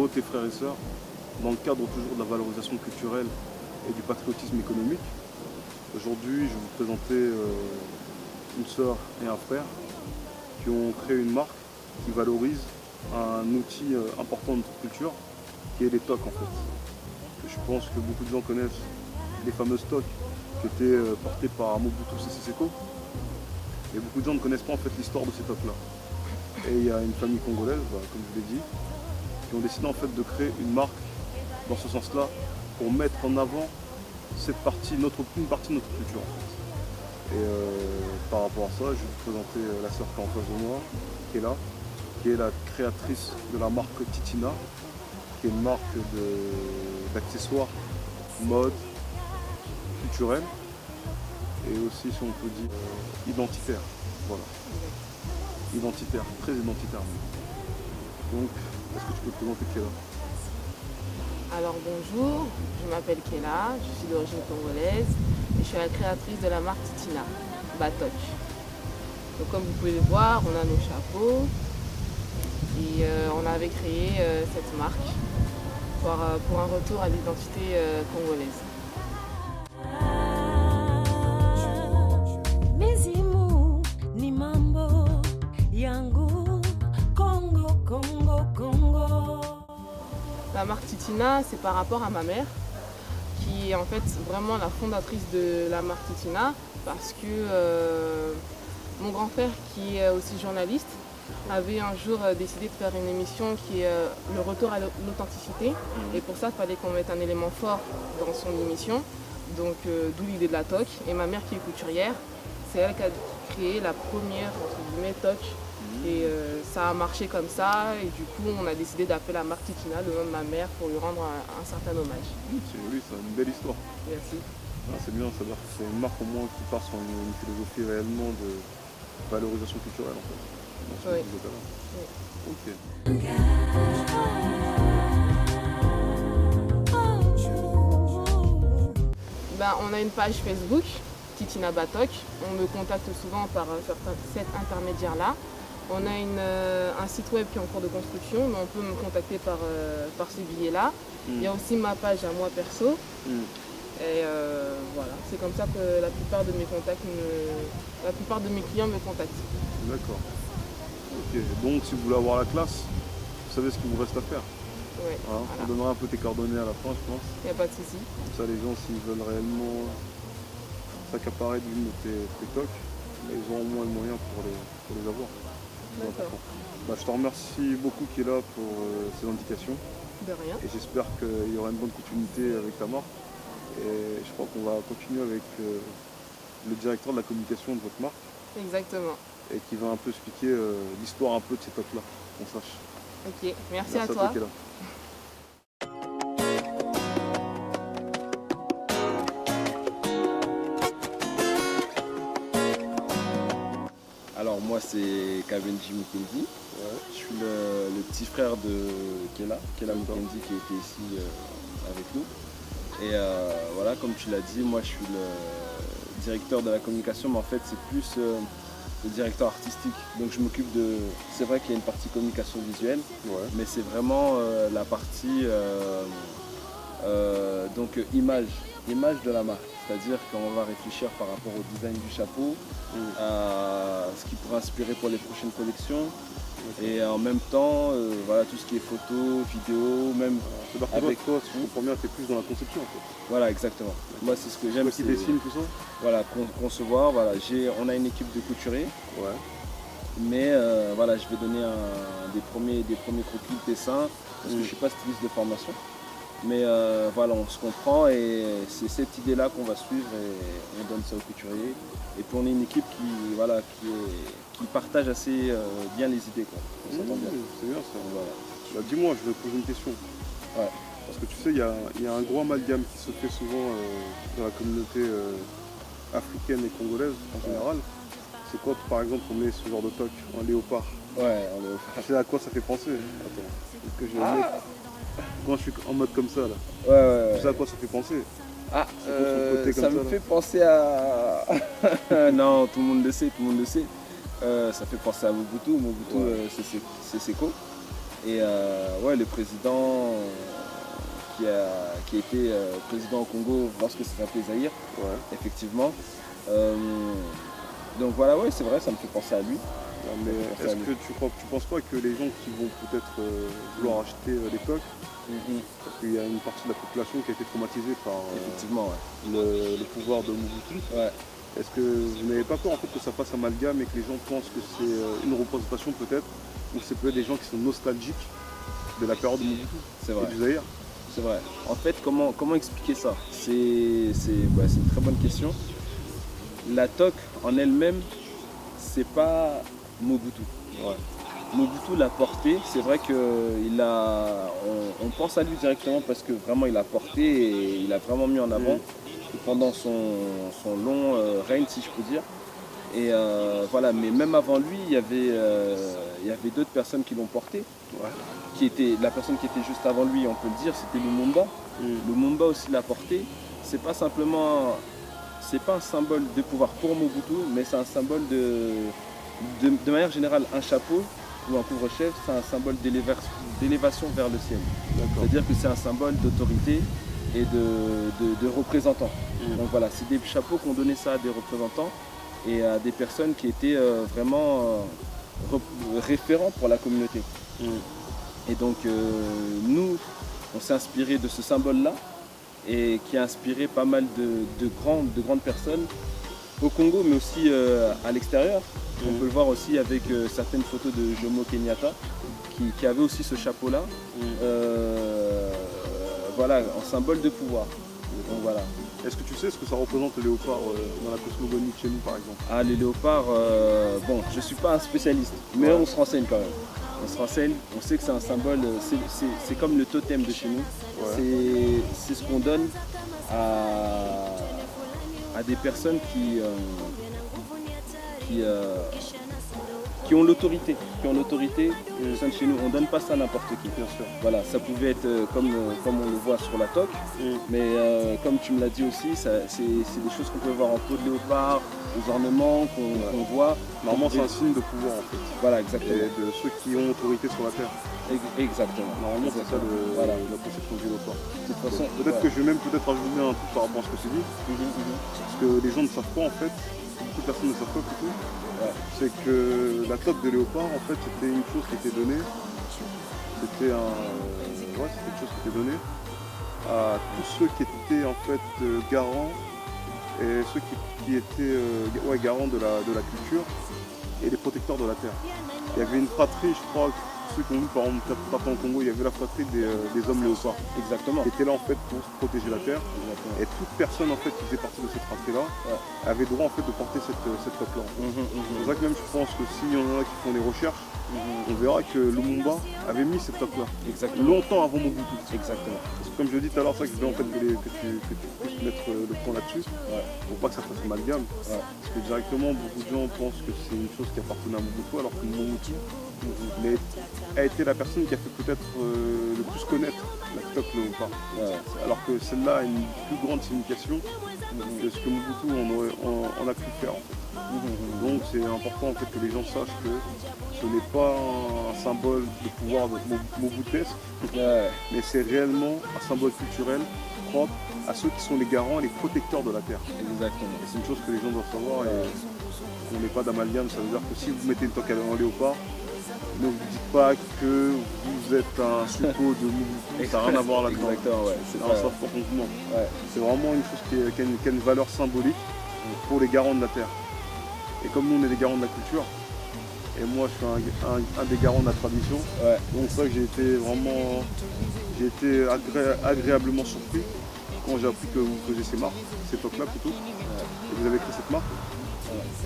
beauté frères et sœurs, dans le cadre toujours de la valorisation culturelle et du patriotisme économique. Aujourd'hui, je vais vous présenter une sœur et un frère qui ont créé une marque qui valorise un outil important de notre culture, qui est les tocs en fait. Je pense que beaucoup de gens connaissent les fameuses tocs qui étaient portées par Mobutu Sese Seko. Et beaucoup de gens ne connaissent pas en fait l'histoire de ces tocs-là. Et il y a une famille congolaise, comme je l'ai dit, qui ont décidé en fait de créer une marque dans ce sens-là pour mettre en avant une partie de notre culture. Et par rapport à ça, je vais vous présenter la sœur qui est en face de moi, qui est là, qui est la créatrice de la marque Titina, qui est une marque d'accessoires, mode, culturelle et aussi, si on peut dire, identitaire. Voilà. Identitaire, très identitaire. Donc, est-ce que tu peux te présenter Kéla? Alors bonjour, je m'appelle Kéla, je suis d'origine congolaise et je suis la créatrice de la marque Titina, Batok. Donc comme vous pouvez le voir, on a nos chapeaux et on avait créé cette marque pour un retour à l'identité congolaise. La marque Titina, c'est par rapport à ma mère, qui est en fait vraiment la fondatrice de la marque Titina, parce que mon grand frère, qui est aussi journaliste, avait un jour décidé de faire une émission qui est le retour à l'authenticité. Et pour ça, il fallait qu'on mette un élément fort dans son émission, donc d'où l'idée de la toque. Et ma mère, qui est couturière, c'est elle qui a créé la première, entre guillemets, toque. Et ça a marché comme ça, et du coup on a décidé d'appeler la marque Titina, le nom de ma mère, pour lui rendre un certain hommage. C'est joli, c'est une belle histoire. Merci. Ah, c'est bien, c'est-à-dire que c'est une marque au moins qui part sur une philosophie réellement de valorisation culturelle en fait. Dans ce que Oui. tu disais tout à l'heure. Ok. Ben, on a une page Facebook, Titina Batok. On me contacte souvent par cet intermédiaire-là. On a un site web qui est en cours de construction, mais on peut me contacter par ce biais-là. Il y a aussi ma page à moi perso. Et voilà, c'est comme ça que la plupart de mes clients me contactent. D'accord. Ok. Donc si vous voulez avoir la classe, vous savez ce qu'il vous reste à faire. Ouais, Hein, voilà. on donnera un peu tes coordonnées à la fin, je pense. Il n'y a pas de souci. Comme ça, les gens, s'ils veulent réellement s'accaparer d'une de tes tocs, ils auront au moins le moyen pour les avoir. C'est D'accord. important. Je te remercie beaucoup Kéla pour ces indications De rien. et j'espère qu'il y aura une bonne continuité avec ta marque. Et je crois qu'on va continuer avec le directeur de la communication de votre marque Exactement. et qui va un peu expliquer l'histoire un peu de ces tocs-là, qu'on sache. Ok, merci à toi. Kéla. Alors moi c'est Kabenji Mukendi, je suis le petit frère de Kéla Mukendi qui était ici avec nous. Et voilà, comme tu l'as dit, moi je suis le directeur de la communication, mais en fait c'est plus le directeur artistique. Donc je m'occupe de... C'est vrai qu'il y a une partie communication visuelle, mais c'est vraiment la partie donc image de la marque. C'est-à-dire qu'on va réfléchir par rapport au design du chapeau, à ce qui pourrait inspirer pour les prochaines collections. Et en même temps, voilà, tout ce qui est photo, vidéo, même avec toi, si je comprends bien, tu es plus dans la conception en fait. Voilà, exactement. Moi c'est ce que j'aime. Toi qui dessine tout ça. Voilà, concevoir, voilà. On a une équipe de couturiers. Ouais. Mais voilà, je vais donner des premiers croquis de dessin, parce que je ne suis pas styliste de formation. Mais voilà, on se comprend et c'est cette idée-là qu'on va suivre et on donne ça aux couturiers. Et puis on est une équipe qui partage assez bien les idées, quoi. On s'entend bien. C'est bien ça. Voilà. Dis-moi, je vais te poser une question. Ouais. Parce que tu sais, il y a un gros amalgame qui se fait souvent dans la communauté africaine et congolaise en général. C'est quoi, par exemple, on met ce genre de toque, un léopard? Ouais, un léopard. Tu sais à quoi ça fait penser? Attends, est-ce que je vais le mettre quand je suis en mode comme ça là? Ouais. Tu sais à quoi ça fait penser? Ah, ça me fait penser à... non, tout le monde le sait, ça fait penser à Mobutu, c'est Seko. Et ouais, le président qui a été président au Congo lorsque ça s'appelait Zaïre, effectivement. Donc voilà, ouais, c'est vrai, ça me fait penser à lui. Non, mais est-ce que tu penses pas que les gens qui vont peut-être vouloir acheter les tocs, parce qu'il y a une partie de la population qui a été traumatisée par effectivement, le pouvoir de Mobutu, est-ce que vous n'avez pas peur en fait que ça fasse amalgame et que les gens pensent que c'est une représentation peut-être, ou c'est peut-être des gens qui sont nostalgiques de la période de Mobutu et du Zaïre? C'est vrai. En fait, comment expliquer ça? C'est une très bonne question. La TOC en elle-même, c'est pas Mobutu. Mobutu l'a porté. C'est vrai on pense à lui directement parce que vraiment il a porté et il a vraiment mis en avant pendant son long règne, si je peux dire. Et voilà, mais même avant lui, il y avait d'autres personnes qui l'ont porté. La personne qui était juste avant lui, on peut le dire, c'était Lumumba. Lumumba aussi l'a porté. C'est pas un symbole de pouvoir pour Mobutu, mais c'est un symbole de manière générale, un chapeau ou un couvre-chef, c'est un symbole d'élévation vers le ciel. C'est-à-dire que c'est un symbole d'autorité et de représentants. Donc voilà, c'est des chapeaux qu'on donnait ça à des représentants et à des personnes qui étaient vraiment référents pour la communauté. Et donc nous, on s'est inspiré de ce symbole-là et qui a inspiré pas mal de grandes personnes au Congo, mais aussi à l'extérieur. On peut le voir aussi avec certaines photos de Jomo Kenyatta qui avait aussi ce chapeau-là, voilà, en symbole de pouvoir. Donc, voilà. Est-ce que tu sais ce que ça représente le léopard dans la cosmogonie de chez nous par exemple? Ah, les léopards, bon, je ne suis pas un spécialiste, mais on se renseigne quand même. On se renseigne, on sait que c'est un symbole, c'est comme le totem de chez nous. C'est ce qu'on donne à des personnes qui ont l'autorité. Au sein de chez nous, on ne donne pas ça à n'importe qui. Bien sûr. Voilà, ça pouvait être comme on le voit sur la TOC, mais comme tu me l'as dit aussi, c'est des choses qu'on peut voir en peau de léopard, des ornements qu'on voit. Normalement, c'est un signe de pouvoir en fait. Voilà, exactement. Et de ceux qui ont autorité sur la terre. Exactement. Normalement, c'est ça la conception du léopard. De toute façon, peut-être que je vais même rajouter un truc par rapport à ce que tu dis. Parce que les gens ne savent pas en fait, beaucoup de personnes ne savent pas plutôt. C'est que la toque de léopard en fait c'était une chose qui était donnée. C'était quelque chose qui était donné à tous ceux qui étaient en fait garants et ceux qui étaient garants de la culture et les protecteurs de la terre. Il y avait une fratrie, je crois, ceux qui ont vu par exemple au Congo, il y avait la fratrie des hommes léopards. Exactement. Qui étaient là en fait pour protéger la terre. Exactement. Et toute personne en fait qui faisait partie de cette fratrie-là avait droit en fait de porter cette toque-là. C'est pour ça que même je pense que s'il y en a qui font des recherches, on verra que Lumumba avait mis cette toque-là. Longtemps avant Mobutu. Exactement. Parce que comme je l'ai dit tout à l'heure, c'est ça que je voulais en fait que tu puisses mettre le point là-dessus. Pour pas que ça fasse amalgame. Parce que directement beaucoup de gens pensent que c'est une chose qui appartenait à Mobutu alors que Mobutu a été la personne qui a fait peut-être le plus connaître la toque léopard. Alors que celle-là a une plus grande signification que ce que Mobutu on a pu faire en fait. Donc c'est important en fait que les gens sachent que ce n'est pas un symbole de pouvoir mobutesque, mais c'est réellement un symbole culturel propre à ceux qui sont les garants et les protecteurs de la terre. Exactement. Et c'est une chose que les gens doivent savoir et qu'on n'est pas d'amalgame, ça veut dire que si vous mettez une toque en léopard, ne vous dites pas que vous êtes un suppôt de Mobutu, ça n'a rien à voir là-dedans. C'est vraiment une chose qui a une valeur symbolique pour les garants de la terre. Et comme nous on est des garants de la culture, et moi je suis un des garants de la tradition, donc c'est ça que j'ai été agréablement surpris quand j'ai appris que vous faisiez ces marques, ces toques-là plutôt, et vous avez créé cette marque.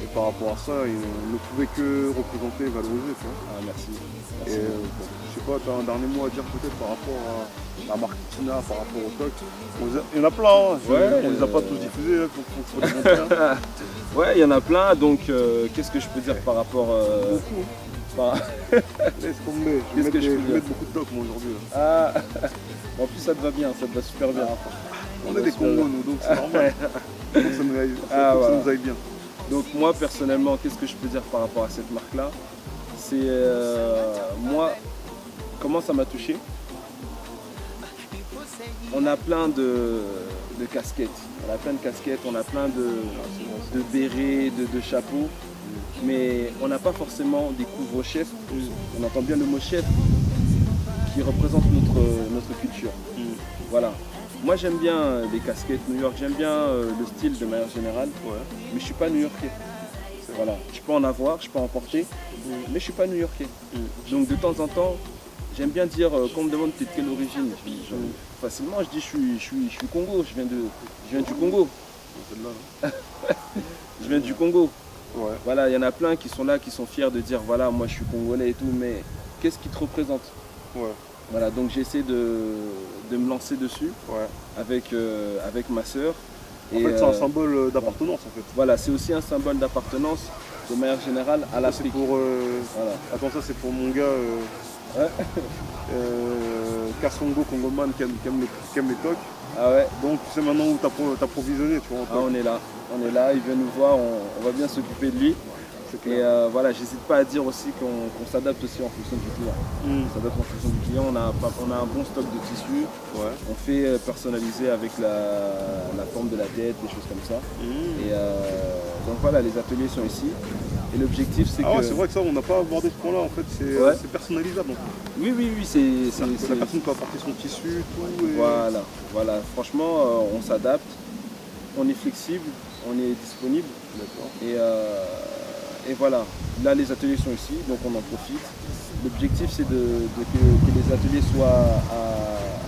Et par rapport à ça, il ne pouvait que représenter et valoriser. Merci. Et je sais pas, tu as un dernier mot à dire peut-être par rapport à la marque Tina, par rapport au toc. Il y en a plein, on les a pas tous diffusés pour les montrer. Ouais, il y en a plein, donc qu'est-ce que je peux dire par rapport... Beaucoup. Laisse tomber, je vais mettre beaucoup de toc moi aujourd'hui. En plus ça te va bien, ça te va super bien. On est des Congos nous, donc c'est normal. Donc ça nous aille bien. Donc moi personnellement, qu'est-ce que je peux dire par rapport à cette marque-là? C'est moi, comment vraiment ça m'a touché. On a plein de casquettes, on a plein de casquettes, on a plein de bérets, de chapeaux, mais on n'a pas forcément des couvre-chefs. On entend bien le mot chef qui représente notre culture. Voilà. Moi j'aime bien les casquettes New York, j'aime bien le style de manière générale, mais je ne suis pas new-yorkais. Voilà. Je peux en avoir, je peux en porter, mais je ne suis pas new-yorkais. Donc de temps en temps, j'aime bien dire, quand on me demande t'es de quelle origine, facilement je dis je suis Congo, je viens du Congo. Je viens du Congo. Ouais. Voilà, il y en a plein qui sont là, qui sont fiers de dire voilà, moi je suis congolais et tout, mais qu'est-ce qui te représente? Ouais. Voilà, donc j'essaie de me lancer dessus avec ma sœur. En fait, c'est un symbole d'appartenance en fait. Voilà, c'est aussi un symbole d'appartenance de manière générale à l'Afrique. Voilà. Attends, ça c'est pour mon gars Kassongo Congoman qui aime les tocs. Ah ouais. Donc tu sais maintenant où t'as provisionné, tu vois. Ah, on est là, il vient nous voir, on va bien s'occuper de lui. Et voilà, j'hésite pas à dire aussi qu'on s'adapte aussi en fonction du client. On s'adapte en fonction du client, on a un bon stock de tissus, on fait personnaliser avec la forme de la tête, des choses comme ça. Et donc voilà, les ateliers sont ici. Et l'objectif c'est que... Ah ouais, c'est vrai que ça, on n'a pas abordé ce point-là en fait, c'est personnalisable. En fait. Oui, la personne peut apporter son tissu, tout. Et... Voilà, franchement, on s'adapte, on est flexible, on est disponible. Et voilà, là les ateliers sont ici, donc on en profite. L'objectif c'est que les ateliers soient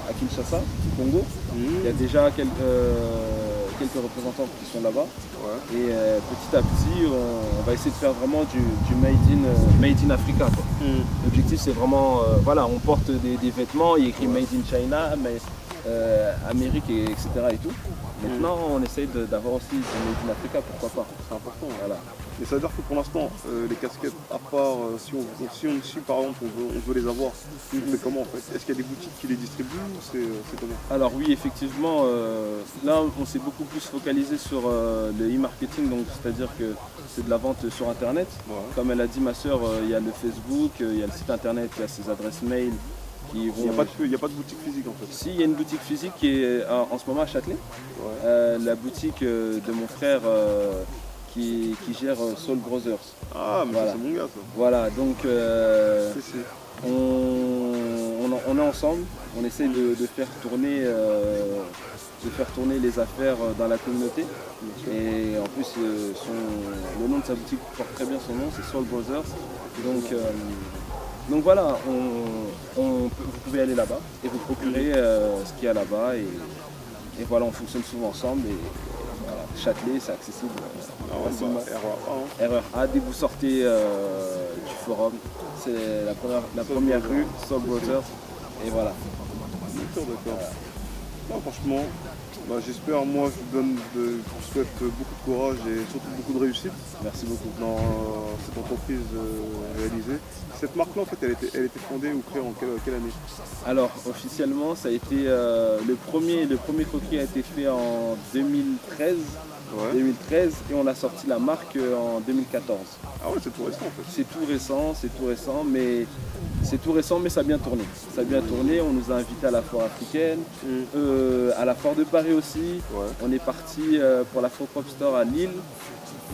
à Kinshasa, au Congo. Il y a déjà quelques représentants qui sont là-bas. Et petit à petit, on va essayer de faire vraiment du made in Africa. L'objectif c'est vraiment, voilà, on porte des vêtements, il y a écrit Made in China, mais Amérique, etc. et tout. Maintenant, on essaye d'avoir aussi du Made in Africa, pourquoi pas. C'est important. Voilà. Et ça veut dire que pour l'instant, les casquettes, à part si par exemple on veut les avoir, on fait comment en fait? Est-ce qu'il y a des boutiques qui les distribuent ou c'est comment? Alors oui, effectivement, là on s'est beaucoup plus focalisé sur le e-marketing, donc c'est-à-dire que c'est de la vente sur internet. Comme elle a dit ma soeur, il y a le Facebook, il y a le site internet, il y a ses adresses mail. Il n'y a pas de boutique physique en fait. Si, il y a une boutique physique qui est en ce moment à Châtelet. La boutique de mon frère qui gère Soul Brothers. Ah, mais c'est mon gars ça. Voilà, donc on est ensemble, on essaie de faire tourner les affaires dans la communauté. Et en plus, le nom de sa boutique porte très bien son nom, c'est Soul Brothers. Donc voilà, vous pouvez aller là-bas et vous procurer ce qu'il y a là-bas. Et voilà, on fonctionne souvent ensemble. Et voilà, Châtelet, c'est accessible facilement. Erreur A, dès que vous sortez du forum, c'est la première rue, Soul Brothers. Et voilà. D'accord. Non, franchement, j'espère, moi je vous souhaite beaucoup de courage et surtout beaucoup de réussite. Merci beaucoup. Dans cette entreprise réalisée. Cette marque-là, en fait, elle était fondée ou créée en quelle année? Alors, officiellement, ça a été le premier croquis a été fait en 2013. 2013 et on a sorti la marque en 2014. Ah ouais, c'est tout récent en fait. C'est tout récent, mais ça a bien tourné. Ça a bien tourné, on nous a invités à la foire africaine, à la foire de Paris aussi. On est parti pour l'Afro Pop Store à Lille.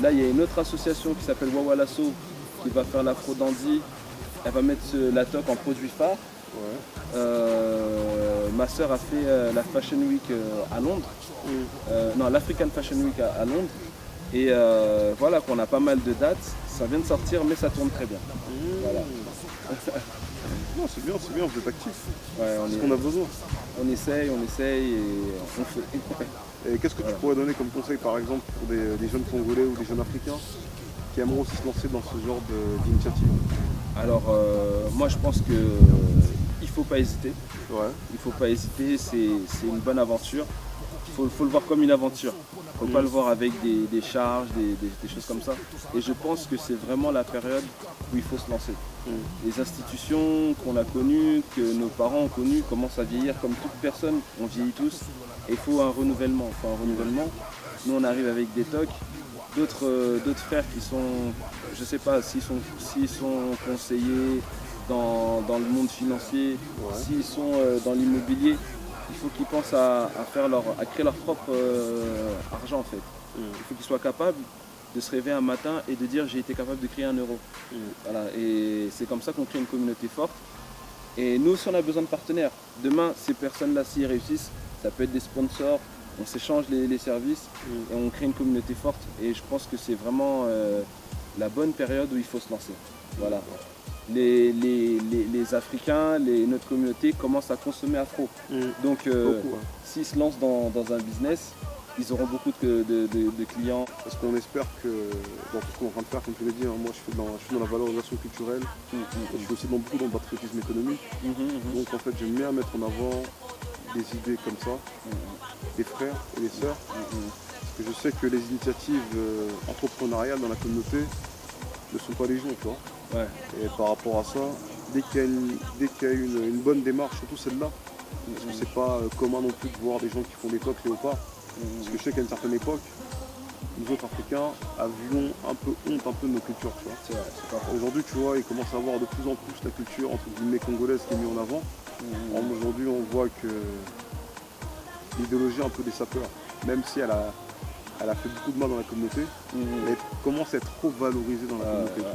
Là, il y a une autre association qui s'appelle Wawalasso qui va faire l'Afro Dandy. Elle va mettre la toque en produit phare. Ma soeur a fait la Fashion Week à Londres, non, l'African Fashion Week à Londres, et voilà qu'on a pas mal de dates, ça vient de sortir mais ça tourne très bien. Voilà. Non, c'est bien, vous êtes actifs. C'est ce qu'on a besoin. On essaye et on fait. Et qu'est-ce que tu pourrais donner comme conseil par exemple pour des jeunes Congolais ou des jeunes Africains qui aimeraient aussi se lancer dans ce genre d'initiative? Alors moi je pense que il faut pas hésiter. Il faut pas hésiter, c'est une bonne aventure. Il faut le voir comme une aventure. Il ne faut pas le voir avec des charges, des choses comme ça. Et je pense que c'est vraiment la période où il faut se lancer. Les institutions qu'on a connues, que nos parents ont connues, commencent à vieillir comme toute personne. On vieillit tous. Et il faut un renouvellement. Nous on arrive avec des tocs. D'autres frères qui sont, je ne sais pas, s'ils sont conseillers dans dans le monde financier, Ouais. s'ils sont dans l'immobilier, il faut qu'ils pensent à créer leur propre argent en fait. Il faut qu'ils soient capables de se réveiller un matin et de dire j'ai été capable de créer 1 euro. Voilà. Et c'est comme ça qu'on crée une communauté forte. Et nous aussi on a besoin de partenaires. Demain, ces personnes-là, s'ils réussissent, ça peut être des sponsors, on s'échange les services et on crée une communauté forte. Et je pense que c'est vraiment la bonne période où il faut se lancer. Voilà. Les Africains, notre communauté commence à consommer afro. Donc Beaucoup, hein. s'ils se lancent dans un business, ils auront beaucoup de clients. Parce qu'on espère que dans tout ce qu'on est en train de faire, comme tu l'as dit, hein, moi je suis dans la valorisation culturelle, et je suis aussi beaucoup dans le patriotisme économique. Donc en fait j'aime bien mettre en avant des idées comme ça, des frères et des sœurs. Parce que je sais que les initiatives entrepreneuriales dans la communauté ne sont pas légion, tu vois. Ouais. Et par rapport à ça, dès qu'il y a une bonne démarche, surtout celle-là, parce que c'est pas commun non plus de voir des gens qui font des coques léopards. Parce que je sais qu'à une certaine époque, nous autres Africains avions un peu honte de nos cultures, tu vois. C'est vrai, c'est pas faux. Aujourd'hui, tu vois, il commence à avoir de plus en plus la culture entre guillemets congolaise qui est mise en avant. Aujourd'hui, on voit que l'idéologie un peu des sapeurs, même si elle a fait beaucoup de mal dans la communauté, elle commence à être trop valorisée dans la communauté. Tu vois.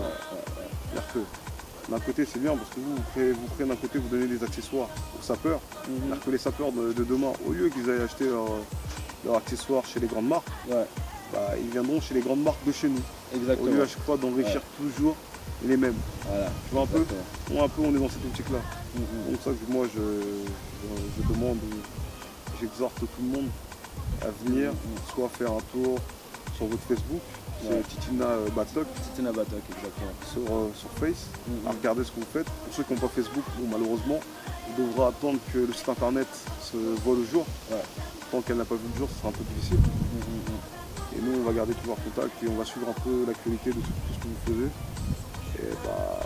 C'est-à-dire que d'un côté c'est bien parce que vous créez d'un côté, vous donnez des accessoires aux sapeurs. C'est-à-dire que les sapeurs de demain, au lieu qu'ils aillent acheter leurs accessoires chez les grandes marques, bah, ils viendront chez les grandes marques de chez nous. Exactement. Au lieu à chaque fois d'enrichir toujours les mêmes. Voilà. Tu vois un peu, on est dans cette optique-là. Donc ça que moi je demande, j'exhorte tout le monde à venir, soit faire un tour sur votre Facebook, c'est Titina Batok, Titina Batok, exactement. sur Face, à regarder ce que vous faites. Pour ceux qui n'ont pas Facebook, bon, malheureusement, on devra attendre que le site internet se voit le jour. Tant qu'elle n'a pas vu le jour, ce sera un peu difficile. Et nous, on va garder toujours contact et on va suivre un peu l'actualité de tout ce que vous faisiez. Et bah,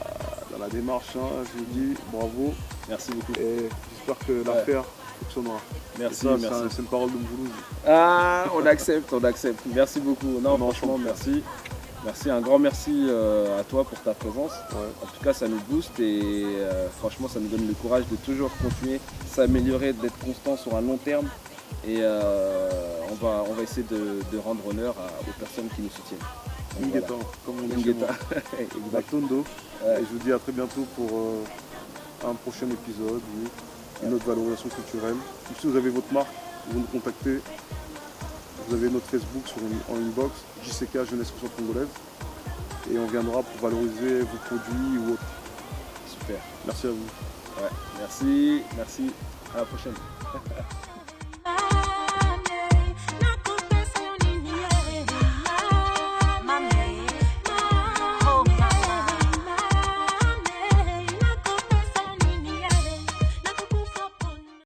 dans la démarche, hein, je vous dis bravo. Merci beaucoup. Et j'espère que l'affaire fonctionnera. Merci, ça, merci. C'est une parole de Mouloud. Ah, on accepte. Merci beaucoup. Non, franchement, merci. Merci, un grand merci à toi pour ta présence. En tout cas, ça nous booste et franchement, ça nous donne le courage de toujours continuer, s'améliorer, d'être constant sur un long terme. Et on va essayer de rendre honneur aux personnes qui nous soutiennent. Ngeta, comme on dit. Tondo. Et je vous dis à très bientôt pour un prochain épisode ou une autre valorisation culturelle. Si vous avez votre marque, vous nous contactez. Vous avez notre Facebook en inbox, JCK Jeunesse Consciente Congolaise. Et on viendra pour valoriser vos produits ou autres. Super. Merci à vous. Merci. À la prochaine.